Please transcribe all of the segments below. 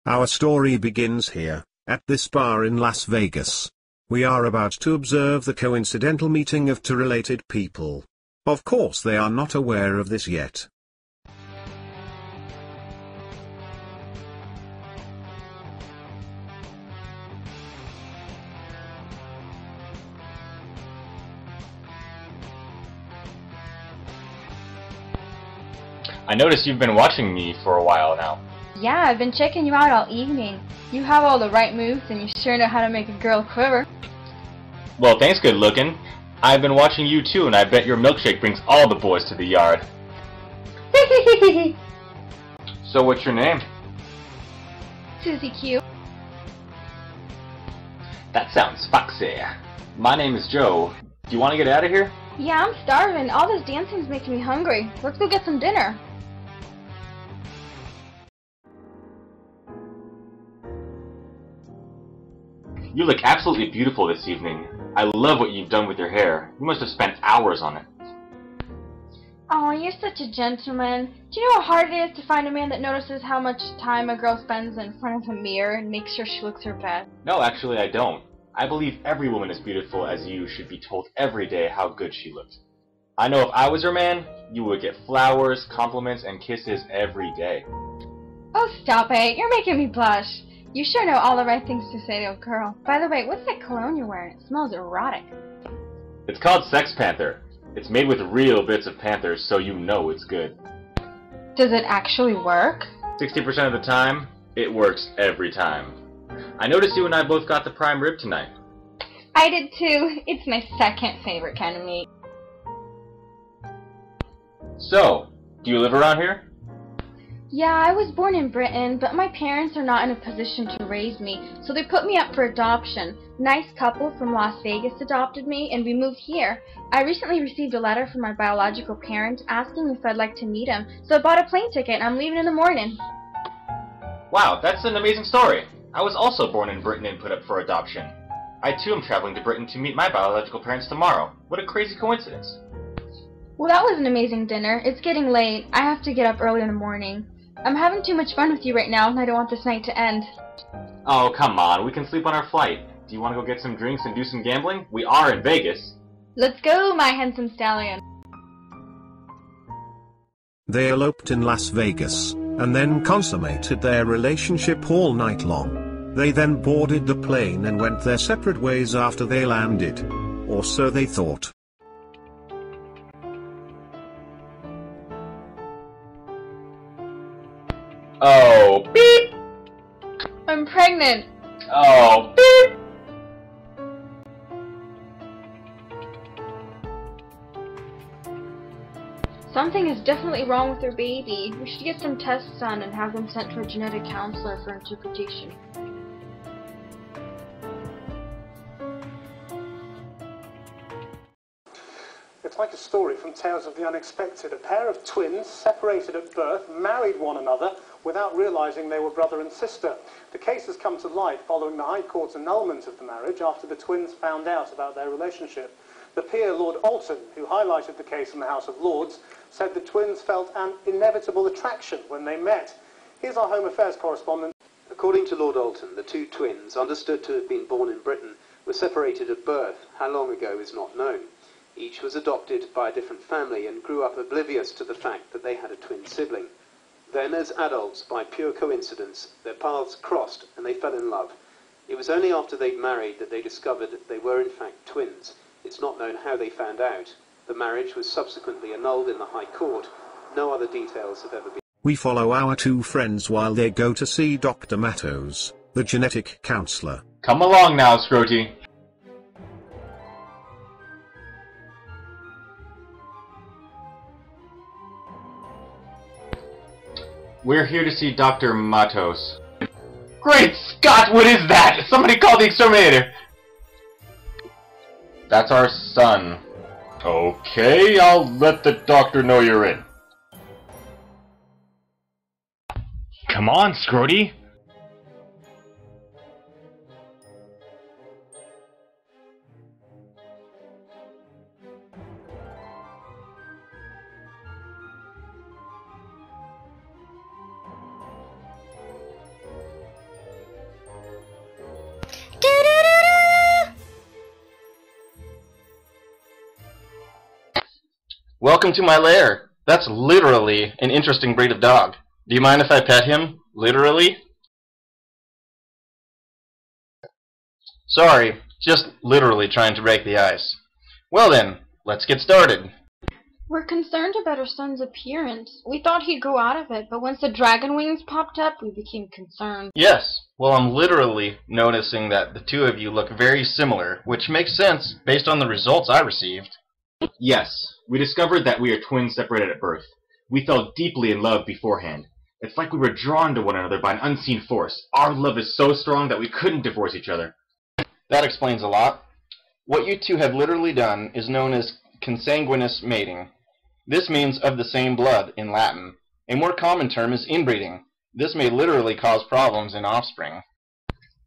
Our story begins here, at this bar in Las Vegas. We are about to observe the coincidental meeting of two related people. Of course they are not aware of this yet. I notice you've been watching me for a while now. Yeah, I've been checking you out all evening. You have all the right moves and you sure know how to make a girl quiver. Well, thanks, good looking. I've been watching you too, and I bet your milkshake brings all the boys to the yard. So what's your name? Susie Q. That sounds foxy. My name is Joe. Do you want to get out of here? Yeah, I'm starving. All this dancing's making me hungry. Let's go get some dinner. You look absolutely beautiful this evening. I love what you've done with your hair. You must have spent hours on it. Oh, you're such a gentleman. Do you know how hard it is to find a man that notices how much time a girl spends in front of a mirror and makes sure she looks her best? No, actually I don't. I believe every woman as beautiful as you should be told every day how good she looks. I know if I was your man, you would get flowers, compliments, and kisses every day. Oh, stop it. You're making me blush. You sure know all the right things to say to a girl. By the way, what's that cologne you're wearing? It smells erotic. It's called Sex Panther. It's made with real bits of panthers, so you know it's good. Does it actually work? 60% of the time, it works every time. I noticed you and I both got the prime rib tonight. I did too. It's my second favorite kind of meat. So, do you live around here? Yeah, I was born in Britain, but my parents are not in a position to raise me, so they put me up for adoption. Nice couple from Las Vegas adopted me, and we moved here. I recently received a letter from my biological parent asking if I'd like to meet him, so I bought a plane ticket and I'm leaving in the morning. Wow, that's an amazing story. I was also born in Britain and put up for adoption. I too am traveling to Britain to meet my biological parents tomorrow. What a crazy coincidence. Well, that was an amazing dinner. It's getting late. I have to get up early in the morning. I'm having too much fun with you right now, and I don't want this night to end. Oh, come on. We can sleep on our flight. Do you want to go get some drinks and do some gambling? We are in Vegas. Let's go, my handsome stallion. They eloped in Las Vegas, and then consummated their relationship all night long. They then boarded the plane and went their separate ways after they landed. Or so they thought. Oh, beep! I'm pregnant. Oh, beep! Something is definitely wrong with her baby. We should get some tests done and have them sent to a genetic counselor for interpretation. It's like a story from Tales of the Unexpected. A pair of twins, separated at birth, married one another without realising they were brother and sister. The case has come to light following the High Court's annulment of the marriage after the twins found out about their relationship. The peer, Lord Alton, who highlighted the case in the House of Lords, said the twins felt an inevitable attraction when they met. Here's our Home Affairs correspondent. According to Lord Alton, the two twins, understood to have been born in Britain, were separated at birth. How long ago is not known. Each was adopted by a different family and grew up oblivious to the fact that they had a twin sibling. Then, as adults, by pure coincidence, their paths crossed and they fell in love. It was only after they'd married that they discovered they were in fact twins. It's not known how they found out. The marriage was subsequently annulled in the High Court. No other details have ever been. We follow our two friends while they go to see Dr. Mattos, the genetic counselor. Come along now, Scroty. We're here to see Dr. Matos. Great Scott, what is that? Somebody call the exterminator! That's our son. Okay, I'll let the doctor know you're in. Come on, Scroty. Welcome to my lair. That's literally an interesting breed of dog. Do you mind if I pet him? Literally? Sorry, just literally trying to break the ice. Well then, let's get started. We're concerned about our son's appearance. We thought he'd grow out of it, but once the dragon wings popped up, we became concerned. Yes, well, I'm literally noticing that the two of you look very similar, which makes sense based on the results I received. Yes, we discovered that we are twins separated at birth. We fell deeply in love beforehand. It's like we were drawn to one another by an unseen force. Our love is so strong that we couldn't divorce each other. That explains a lot. What you two have literally done is known as consanguineous mating. This means of the same blood in Latin. A more common term is inbreeding. This may literally cause problems in offspring.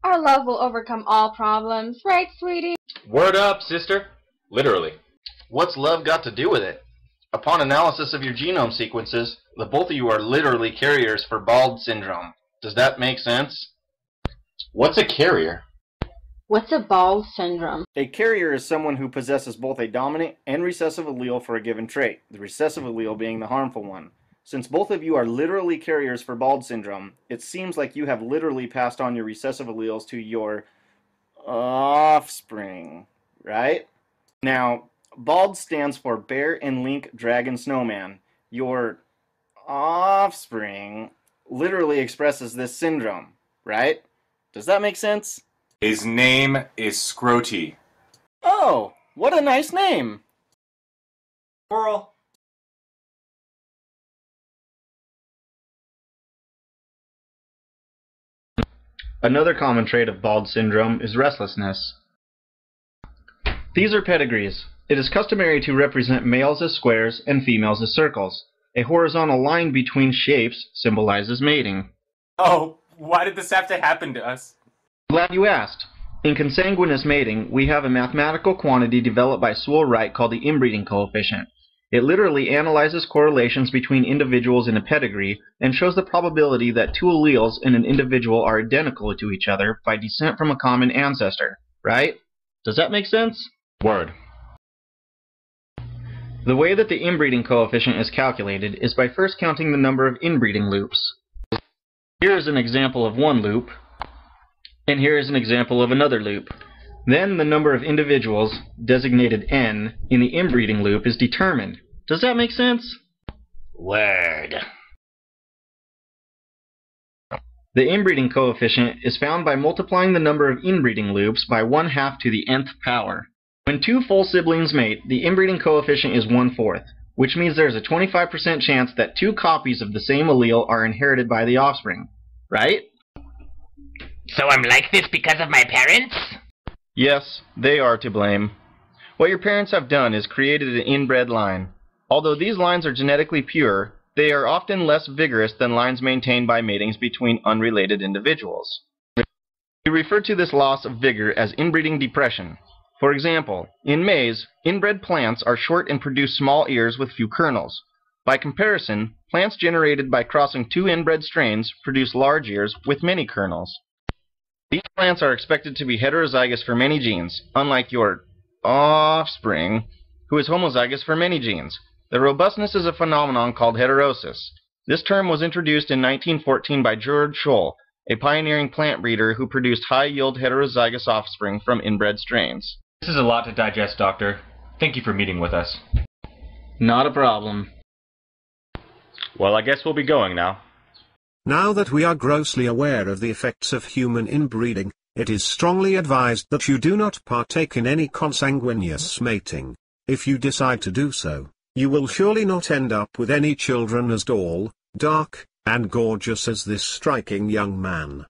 Our love will overcome all problems, right, sweetie? Word up, sister. Literally. What's love got to do with it? Upon analysis of your genome sequences, the both of you are literally carriers for bald syndrome. Does that make sense? What's a carrier? What's a bald syndrome? A carrier is someone who possesses both a dominant and recessive allele for a given trait, the recessive allele being the harmful one. Since both of you are literally carriers for bald syndrome, it seems like you have literally passed on your recessive alleles to your offspring, right? Now, bald stands for Bear and Link Dragon Snowman. Your offspring literally expresses this syndrome, right? Does that make sense? His name is Scroty. Oh, what a nice name! Squirrel. Another common trait of bald syndrome is restlessness. These are pedigrees. It is customary to represent males as squares and females as circles. A horizontal line between shapes symbolizes mating. Oh, why did this have to happen to us? Glad you asked. In consanguineous mating, we have a mathematical quantity developed by Sewell Wright called the inbreeding coefficient. It literally analyzes correlations between individuals in a pedigree and shows the probability that two alleles in an individual are identical to each other by descent from a common ancestor, right? Does that make sense? Word. The way that the inbreeding coefficient is calculated is by first counting the number of inbreeding loops. Here is an example of one loop, and here is an example of another loop. Then the number of individuals, designated n, in the inbreeding loop is determined. Does that make sense? Word. The inbreeding coefficient is found by multiplying the number of inbreeding loops by 1/2 to the nth power. When two full siblings mate, the inbreeding coefficient is 1/4, which means there is a 25% chance that two copies of the same allele are inherited by the offspring, right? So I'm like this because of my parents? Yes, they are to blame. What your parents have done is created an inbred line. Although these lines are genetically pure, they are often less vigorous than lines maintained by matings between unrelated individuals. We refer to this loss of vigor as inbreeding depression. For example, in maize, inbred plants are short and produce small ears with few kernels. By comparison, plants generated by crossing two inbred strains produce large ears with many kernels. These plants are expected to be heterozygous for many genes, unlike your offspring, who is homozygous for many genes. The robustness is a phenomenon called heterosis. This term was introduced in 1914 by George Scholl, a pioneering plant breeder who produced high-yield heterozygous offspring from inbred strains. This is a lot to digest, Doctor. Thank you for meeting with us. Not a problem. Well, I guess we'll be going now. Now that we are grossly aware of the effects of human inbreeding, it is strongly advised that you do not partake in any consanguineous mating. If you decide to do so, you will surely not end up with any children as tall, dark, and gorgeous as this striking young man.